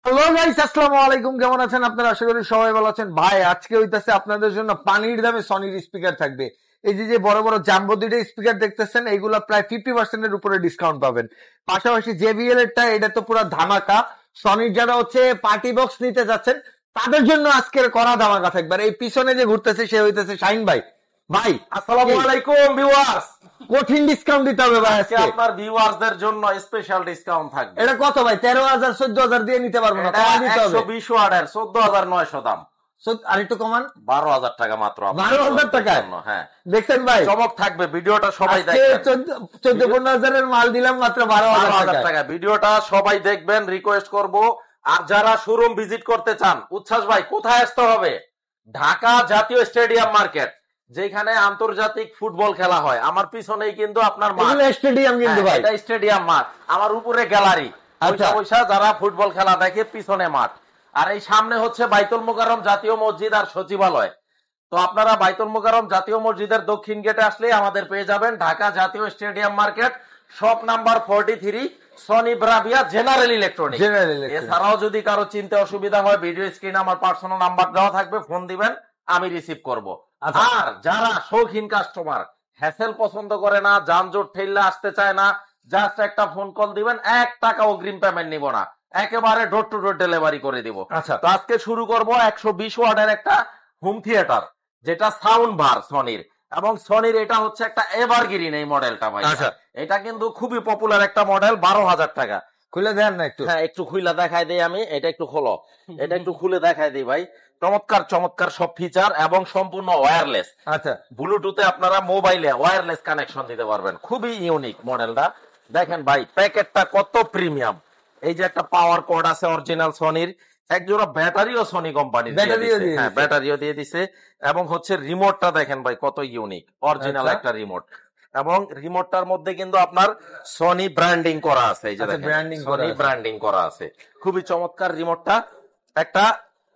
Hello guys, আসসালামু আলাইকুম। কেমন আছেন আপনারা? আশা করি সবাই ভালো আছেন। ভাই, আজকে হইতাছে আপনাদের জন্য পানির দামে সনির স্পিকার থাকবে। এই যে যে বড় বড় জাম্বো দুইটা স্পিকার দেখতেছেন, এইগুলা প্রায় 50% এর উপরে ডিসকাউন্ট পাবেন। পাশাপাশি জেবিএল এরটা, এটা তো পুরো ধামাকা। সনির যারা হচ্ছে পার্টি বক্স নিতে যাচ্ছেন, তাদের জন্য আজকের করা ধামাকা থাকবে। আর এই পিছনে যে ঘুরতেছে সে হইতেছে শাহিন ভাই। ভাই আসসালামু আলাইকুম ভিউয়ার্স। কঠিন ডিসকাউন্ট দিতে হবে ভাই আজকে আজকে। আপনার ভিউয়ার্সদের জন্য স্পেশাল ডিসকাউন্ট থাকবে। এটা কত ভাই? 13,000 14,000 দিয়ে নিতে পারবো না, এটা কমাই দিতে হবে। 120 ওয়াটের 14,900 দাম। আর একটু কমান। 12,000 টাকা মাত্র। 12,000 টাকায়? হ্যাঁ, দেখছেন ভাই, চমক থাকবে। ভিডিওটা সবাই আজকে দেখবেন। 14-15,000 এর মাল দিলাম মাত্র 12,000 12,000 টাকায়। টাকা। ভিডিওটা সবাই দেখবেন, রিকোয়েস্ট করব। আর যারা শোরুম ভিজিট করতে চান, উচ্ছ্বাস ভাই কোথায় আসতে হবে? ঢাকা জাতীয় স্টেডিয়াম মার্কেট, যেখানে আন্তর্জাতিক ফুটবল খেলা হয়। আমার পিছনেই কিন্তু আপনার মাঠ। এগুলো স্টেডিয়াম কিন্তু ভাই। এটা স্টেডিয়াম মাঠ, আমার উপরে গ্যালারি। আচ্ছা। পয়সা যারা ফুটবল খেলা দেখে, পিছনে মাঠ। আর এই সামনে হচ্ছে বাইতুল মোকাররম জাতীয় মসজিদ আর সচিবালয়। তো আপনারা বাইতুল মোকাররম জাতীয় মসজিদের দক্ষিণ গেটে আসলেই আমাদের পেয়ে যাবেন। ঢাকা জাতীয় stadium market, shop number 43, Sony Bravia general electronics. এছাড়াও যদি কারো চিনতে অসুবিধা হয়, ভিডিও স্ক্রিনে আমার পার্সোনাল নাম্বার দেওয়া থাকবে, ফোন দিবেন, আমি রিসিভ করব। আচ্ছা। আর যারা শৌখিন কাস্টমার, হ্যাসেল পছন্দ করে না, যানজট ঠেললে আসতে চায় না, জাস্ট একটা ফোন কল দিবেন, 1 টাকা অগ্রিম পেমেন্ট নিব না, একেবারে ডোর টু ডোর ডেলিভারি করে দিব। আচ্ছা। তো আজকে শুরু করব 120 ওয়াটের একটা হোম থিয়েটার, যেটা সাউন্ড বার সনির। এবং সনির এটা হচ্ছে একটা এভারগ্রিন এই মডেলটা ভাই। আচ্ছা। এটা কিন্তু খুবই পপুলার একটা মডেল, 12,000 টাকা। খুলে দেন না একটু। হ্যাঁ, একটু খুলে দেখাই দেই আমি। এটা একটু খোলো, এটা একটু খুলে দেখাই দিই ভাই। চমৎকার চমৎকার সব ফিচার এবং সম্পূর্ণ ওয়্যারলেস। আচ্ছা। ব্লুটুথে আপনারা মোবাইলে ওয়্যারলেস কানেকশন দিতে পারবেন। খুবই ইউনিক মডেলটা। দেখেন ভাই, প্যাকেটটা কত প্রিমিয়াম। এই যে একটা পাওয়ার কর্ড আছে অরিজিনাল সনির, একজোড়া ব্যাটারিও সনি কোম্পানি হ্যাঁ, ব্যাটারিও দিয়ে দিছে। এবং হচ্ছে রিমোটটা দেখেন ভাই কত ইউনিক, অরিজিনাল একটা রিমোট। এবং রিমোটটার মধ্যে কিন্তু আপনার সনি ব্র্যান্ডিং করা আছে। এই যে দেখেন, সনি ব্র্যান্ডিং করা আছে। খুবই চমৎকার রিমোটটা। একটা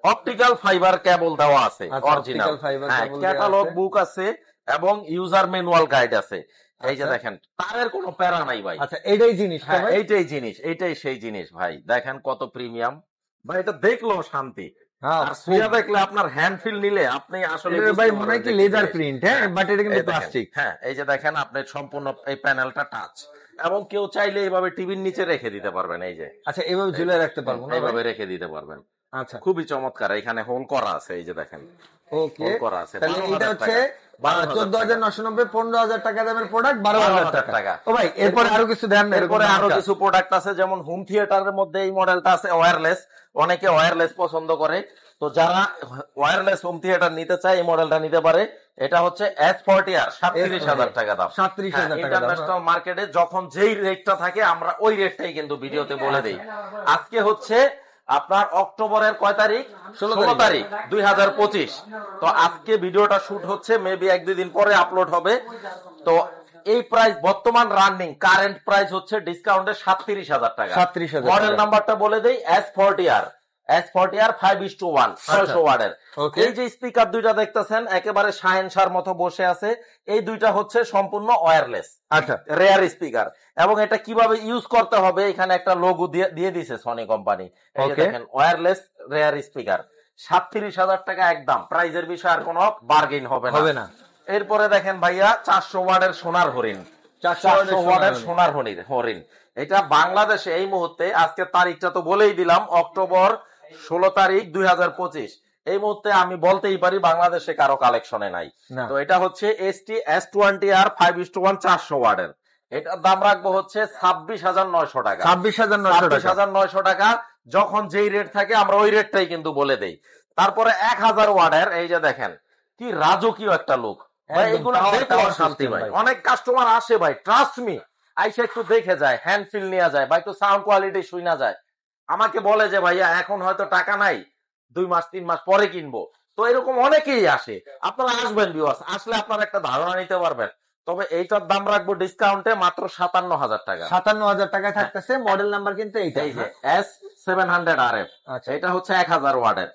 অপটিক্যাল ফাইবার কেবল দেওয়া আছে অরিজিনাল। হ্যাঁ, ক্যাটালগ বুক আছে এবং ইউজার ম্যানুয়াল গাইড আছে। এই যে দেখেন, তারের কোনো প্যারা নাই ভাই। আচ্ছা, এটাই জিনিস। হ্যাঁ, এইটাই জিনিস, এইটাই সেই জিনিস ভাই। দেখেন কত প্রিমিয়াম ভাই, এটা দেখলো শান্তি। আর সুইয়া দেখলে আপনার হ্যান্ড ফিল নিলে আপনি আসলে ভাই মনে হয় কি লেদার প্রিন্ট। হ্যাঁ, বাট এটা কিন্তু প্লাস্টিক। হ্যাঁ, এই যে দেখেন, আপনি সম্পূর্ণ এই প্যানেলটা টাচ। এবং কেউ চাইলে এইভাবে টিভির নিচে রেখে দিতে পারবেন। এই যে আচ্ছা, এইভাবে ঝুলে রাখতে পারবো না? এইভাবে রেখে দিতে পারবেন। আচ্ছা, খুবই চমৎকার। এখানে হোল করা আছে, এই যে দেখেন, ওকে। হোল করা আছে। তাহলে এটা হচ্ছে 14,990, 15,000 টাকা দামের প্রোডাক্ট, 12,000 টাকা। ও ভাই, এরপরে আরো কিছু দেন। এরপরে আরো কিছু প্রোডাক্ট আছে, যেমন হোম থিয়েটারের মধ্যে এই মডেলটা আছে ওয়্যারলেস। অনেকে ওয়্যারলেস পছন্দ করে, তো যারা ওয়্যারলেস হোম থিয়েটার নিতে চায় এই মডেলটা নিতে পারে। এটা হচ্ছে S40R, 37,000 টাকা দাম। 37,000 টাকা। ইন্টারন্যাশনাল মার্কেটে যখন যেই রেটটা থাকে আমরা ওই রেটটাই কিন্তু ভিডিওতে বলে দেই। আজকে হচ্ছে আপনার অক্টোবরের কয় তারিখ? 16 তারিখ 2025। তো আজকে ভিডিওটা শুট হচ্ছে, মেবি 1-2 দিন পরে আপলোড হবে। তো এই প্রাইস বর্তমান রানিং কারেন্ট প্রাইস হচ্ছে ডিসকাউন্টে 37,000 টাকা। 37,000। মডেল নাম্বারটা বলে দেই, S40R 5:1 600 ওয়াটের। এই যে স্পিকার দুইটা দেখতেছেন, একেবারে শাহেনশার মতো বসে আছে। এই দুইটা হচ্ছে সম্পূর্ণ ওয়্যারলেস। আচ্ছা, রেয়ার স্পিকার। এবং এটা কিভাবে ইউজ করতে হবে, এখানে একটা লোগো দিয়ে দিছে সনি কোম্পানি। এই যে দেখেন, ওয়্যারলেস রেয়ার স্পিকার। 37,000 টাকা একদম। প্রাইজের বিষয়ে আর কোনো বার্গেইন হবে না। এরপরে দেখেন ভাইয়া, 400 ওয়াটের সোনার হরিণ। 400 ওয়াটের সোনার হরিণ। এটা বাংলাদেশে এই মুহূর্তে, আজকে তারিখটা তো বলেই দিলাম, অক্টোবর 16 তারিখ 2025। এই মুহূর্তে আমি বলতেই পারি বাংলাদেশে কারো কালেকশনে নাই। তো এটা হচ্ছে ST S20R 5:1 400 ওয়াটের। এটার দাম রাখবো হচ্ছে 26,900 টাকা। 26,900 টাকা। যখন যেই রেট থাকে আমরা ওই রেটটাই কিন্তু বলে দেই। তারপরে 1000 ওয়াটের, এই যে দেখেন, কি রাজকীয় একটা লুক ভাই। এগুলো দেখো শান্তি ভাই। অনেক কাস্টমার আসে ভাই, ট্রাস্ট মি, আইসা একটু দেখে যায়, হ্যান্ড ফিল নিয়ে যায় ভাই, তো সাউন্ড কোয়ালিটি শুনা যায়। আমাকে বলে যে ভাইয়া এখন হয়তো টাকা নাই, 2 মাস 3 মাস পরে কিনবো। তো এরকম অনেকেই আসে। আপনারা আসবেন ভিউয়ার্স, আসলে আপনারা একটা ধারণা নিতে পারবেন। তবে এইটার দাম রাখবো ডিসকাউন্টে মাত্র 57,000 টাকা। 57,000 টাকায় থাকতেছে। মডেল নাম্বার কিন্তু এইটাই, S700RF। এটা হচ্ছে 1000 ওয়াটের।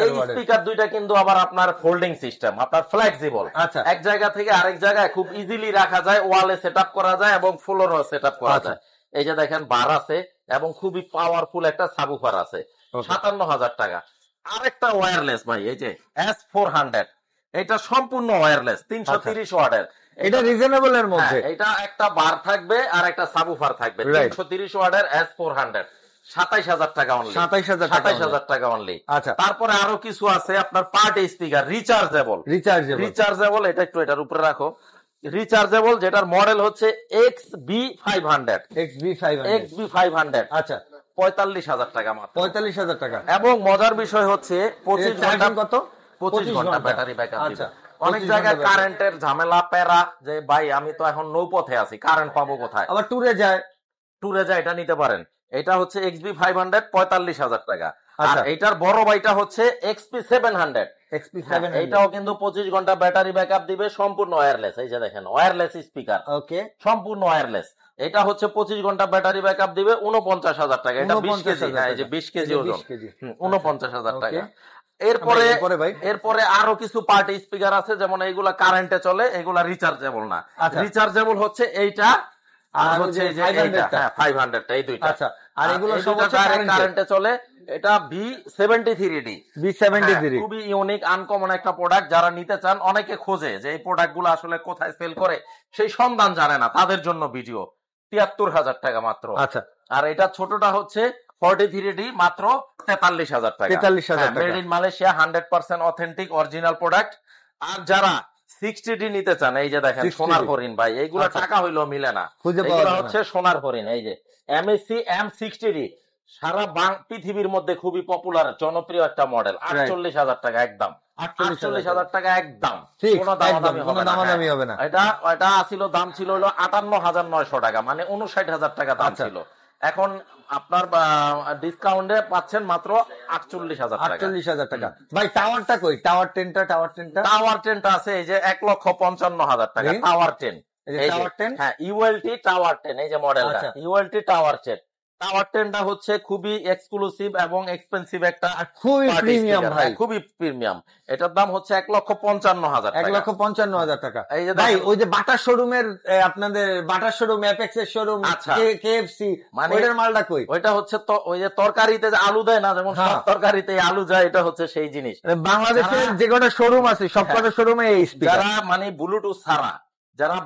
এই স্পিকার দুইটা কিন্তু আবার আপনার ফোল্ডিং সিস্টেম, আপনার ফ্লেক্সিবল। এক জায়গা থেকে আরেক জায়গায় খুব ইজিলি রাখা যায়, ওয়ালে সেটআপ করা যায় এবং ফ্লোরও সেটআপ করা যায়। এই যে দেখেন, বার আছে এবং খুবই পাওয়ারফুল একটা সাবউফার আছে। Okay. 57,000 টাকা। আরেকটা ওয়্যারলেস ভাই, এই যে S400, এটা সম্পূর্ণ ওয়্যারলেস, 330 ওয়াটের। এটা রিজনেবল এর মধ্যে। হ্যাঁ, এটা একটা বার থাকবে আর একটা সাবউফার থাকবে। Right. 330 ওয়াটের S400, 27,000 টাকা অনলি। 27,000 টাকা 27,000 টাকা অনলি। আচ্ছা। তারপরে আরো কিছু আছে আপনার পার্ট স্পিকার, রিচার্জেবল। রিচার্জেবল, এটা একটু এটার উপরে রাখো। রিচার্জেবল, যেটার মডেল হচ্ছে XB500। XB500, আচ্ছা, 45,000 টাকা মাত্র। 45,000 টাকা। এবং মজার বিষয় হচ্ছে 25 ঘন্টা, কত? 25 ঘন্টা ব্যাটারি ব্যাকআপ দিবে। আচ্ছা, অনেক 25 জায়গায় ঘন্টা কারেন্টের ঝামেলা প্যারা, যে ভাই আমি তো এখন নৌপথে আছি, কারেন্ট পাবো কোথায়? আবার ট্যুরে যায়। ট্যুরে যায়, এটা নিতে পারেন। এটা হচ্ছে XB500, 45,000 টাকা। আর আচ্ছা। এইটার বড় ভাইটা হচ্ছে XP700। XP700 এটাও কিন্তু 25 ঘন্টা ব্যাটারি ব্যাকআপ দিবে, সম্পূর্ণ ওয়্যারলেস। এই যে দেখেন, ওয়্যারলেস স্পিকার, ওকে, সম্পূর্ণ ওয়্যারলেস। এটা হচ্ছে 25 ঘন্টা ব্যাটারি ব্যাকআপ দিবে, 49,000 টাকা। এটা 20 কেজি। হ্যাঁ, এই যে 20 কেজি ওজন, 49,000 টাকা। এরপরে আরো কিছু পার্টি স্পিকার আছে, যেমন এইগুলা কারেন্টে চলে, এগুলা রিচার্জেবল না। রিচার্জেবল হচ্ছে এইটা, আর হচ্ছে এই যে এইটা, হ্যাঁ 500টা, এই দুইটা। আচ্ছা, আর এগুলো সব কারেন্টে চলে। এটা B73D, খুবই ইউনিক আনকমন একটা প্রোডাক্ট। যারা নিতে চান, অনেকে খোঁজে যে এই প্রোডাক্ট গুলো আসলে কোথায় সেল করে, সেই সন্ধান জানে না, তাদের জন্য ভিডিও। 73,000 টাকা মাত্র। আচ্ছা, আর এটা ছোটটা হচ্ছে 43D, মাত্র 43,000 টাকা। 43,000 টাকা। Made in Malaysia, 100% authentic original product. আর যারা 60D নিতে চান, এই যে দেখেন 60D সোনার হরিণ ভাই, এইগুলা টাকা হইলেও মিলে না, এগুলা হচ্ছে সোনার হরিণ। এই যে MSC M60D, সারা পৃথিবীর মধ্যে খুবই পপুলার, জনপ্রিয় একটা মডেল। 48,000 টাকা একদম। 48,000 টাকা একদম, কোনো দামাদামি হবে না। এটা আসিল, দাম ছিল হলো 58,900 টাকা, মানে 59,000 টাকা দাম ছিল। এখন আপনার ডিসকাউন্টে পাচ্ছেন মাত্র 48,000 টাকা। 48,000 টাকা। ভাই টাওয়ারটা কই? টাওয়ার 10টা আছে, এই যে 1,55,000 টাকা টাওয়ার 10। হ্যাঁ, ULT টাওয়ার 10, এই যে মডেলটা ULT টাওয়ার 10। টাওয়ার 10টা হচ্ছে খুবই এক্সক্লুসিভ এবং এক্সপেন্সিভ একটা, খুবই প্রিমিয়াম ভাই, খুবই প্রিমিয়াম। এটার দাম হচ্ছে 1,55,000 টাকা। 1,55,000 টাকা। এই যে ভাই, ওই যে বাটার শোরুমের, আপনাদের বাটার শোরুম, অ্যাপেক্স এর শোরুম, KFC, মানে ওইটার মালটা কই? ওইটা হচ্ছে তো ওই যে তরকারিতে যে আলু দেয় না, যেমন সব তরকারিতে আলু যায়, এটা হচ্ছে সেই জিনিস। বাংলাদেশের যে কটা শোরুম আছে, সব কটা শোরুমে এই স্পিকার। যারা মানে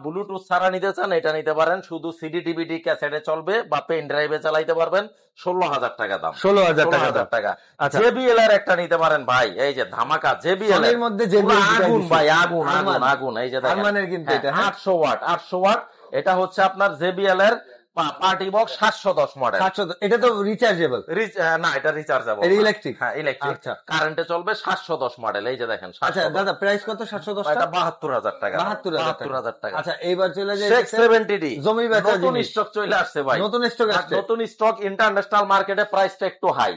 ব্লুটুথ ছাড়া নিতে চান, এটা নিতে পারেন। শুধু সিডি ডিভিডি ক্যাসেটে চলবে বা পেন ড্রাইভে চালাইতে পারবেন। 16,000 টাকা দাম। 16,000 টাকা। JBL এর একটা নিতে পারেন ভাই, এই যে ধামাকা JBL এর মধ্যে আগুন ভাই, আগুন। এই যে দেখেন, 800 ওয়াট। এটা হচ্ছে আপনার JBL এর পার্টি বক্স 710 মডেল। এটা তো রিচার্জেবল না, এটা রিচার্জেবল, ইলেকট্রিক। হ্যাঁ, ইলেকট্রিক। কারেন্টে চলবে, 710 মডেল। এই যে দেখেন। আচ্ছা দাদা, প্রাইস কত? 710 এটা 72,000 টাকা। 72,000 টাকা। আচ্ছা, এইবার চলে যায় 70D, জমি বেচা, নতুন স্টক চলে আসছে ভাই, নতুন স্টক। ইন্টারন্যাশনাল মার্কেটে প্রাইসটা একটু হাই।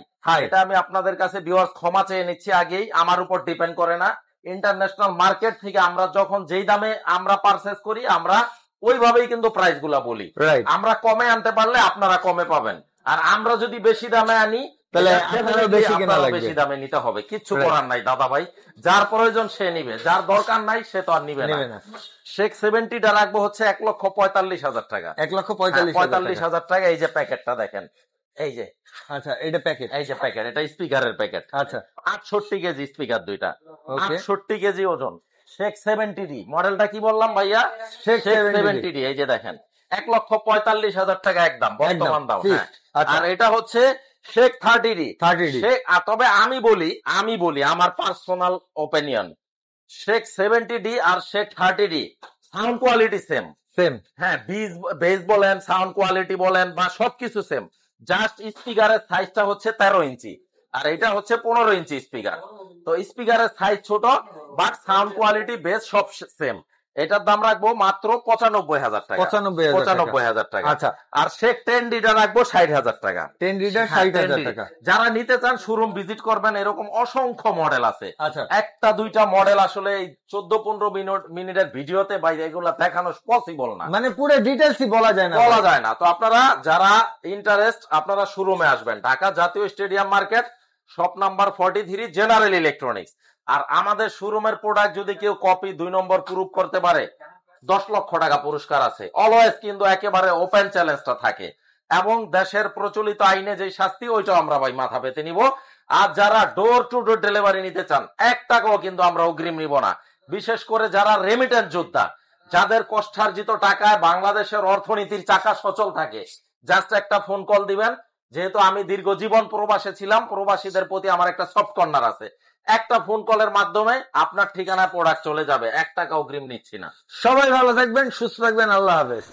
এটা আমি আপনাদের কাছে ভিউয়ার্স ক্ষমা চেয়ে নিচ্ছি আগেই, আমার উপর ডিপেন্ড করে না। ইন্টারন্যাশনাল মার্কেট থেকে আমরা যখন যেই দামে আমরা পারচেজ করি, আমরা ওইভাবেই কিন্তু প্রাইস গুলা বলি। আমরা কমে আনতে পারলে আপনারা কমে পাবেন, আর আমরা যদি বেশি দামে আনি, তাহলে বেশি দামে নিতে হবে। কিচ্ছু করার নাই দাদা ভাই, যার প্রয়োজন সে নিবে, যার দরকার নাই সে তো আর নিবে না। শেখ 70টা রাখবো হচ্ছে 1,45,000 টাকা। 1,45,000 টাকা। এই যে প্যাকেটটা দেখেন, এই যে, আচ্ছা, এটা প্যাকেট, এই যে প্যাকেট, এটা স্পিকারের প্যাকেট। আচ্ছা, 68 কেজি স্পিকার দুইটা, 68 কেজি ওজন। শেখ 70D, মডেলটা কি বললাম ভাইয়া? শেখ 70D। এই যে দেখেন, 1,45,000 টাকা একদম, বর্তমান দাম। আর এটা হচ্ছে শেখ 30D। তবে আমি বলি আমার পার্সোনাল ওপিনিয়ন, শেখ 70D আর শেখ 30D সাউন্ড কোয়ালিটি সেম। হ্যাঁ, বেস বলেন, সাউন্ড কোয়ালিটি বলেন, বা সবকিছু সেম। জাস্ট স্পিকারের সাইজটা হচ্ছে 13 ইঞ্চি, আর এটা হচ্ছে 15 ইঞ্চি স্পিকার। তো স্পিকারের সাইজ ছোট, বাট সাউন্ড কোয়ালিটি বেস সব সেম। এটার দাম রাখবো মাত্র 95,000 টাকা। 95,000 টাকা। আচ্ছা, আর শেখ 10D রাখবো 60,000 টাকা। 60,000 টাকা। যারা নিতে চান শোরুম ভিজিট করবেন, এরকম অসংখ্য মডেল আছে। একটা দুইটা মডেল আসলে 14-15 মিনিটের ভিডিওতে ভাই এগুলা দেখানো পসিবল না, মানে পুরো ডিটেইলসই বলা যায় না। তো আপনারা যারা ইন্টারেস্ট, আপনারা শোরুমে আসবেন, ঢাকা জাতীয় stadium market, shop number 43, general electronics. আর আমাদের শোরুমের প্রোডাক্ট যদি কেউ কপি 2 নম্বর প্রুফ করতে পারে, 10 লক্ষ টাকা পুরস্কার আছে। অলওয়েজ কিন্তু একেবারে ওপেন চ্যালেঞ্জটা থাকে। এবং দেশের প্রচলিত আইনে যে শাস্তি ওইটাও আমরা ভাই মাথা পেতে নিব। আর যারা ডোর টু ডোর ডেলিভারি নিতে চান 1 টাকাও কিন্তু আমরা অগ্রিম নিব না। বিশেষ করে যারা রেমিটেন্স যোদ্ধা, যাদের কষ্টার্জিত টাকায় বাংলাদেশের অর্থনীতির চাকা সচল থাকে, জাস্ট একটা ফোন কল দিবেন। যেহেতু আমি দীর্ঘ জীবন প্রবাসে ছিলাম, প্রবাসীদের প্রতি আমার একটা সফট কর্নার আছে। একটা ফোন কলের মাধ্যমে আপনার ঠিকানায় প্রোডাক্ট চলে যাবে, 1 টাকা অগ্রিম নিচ্ছি না। সবাই ভালো থাকবেন, সুস্থ থাকবেন, আল্লাহ হাফেজ।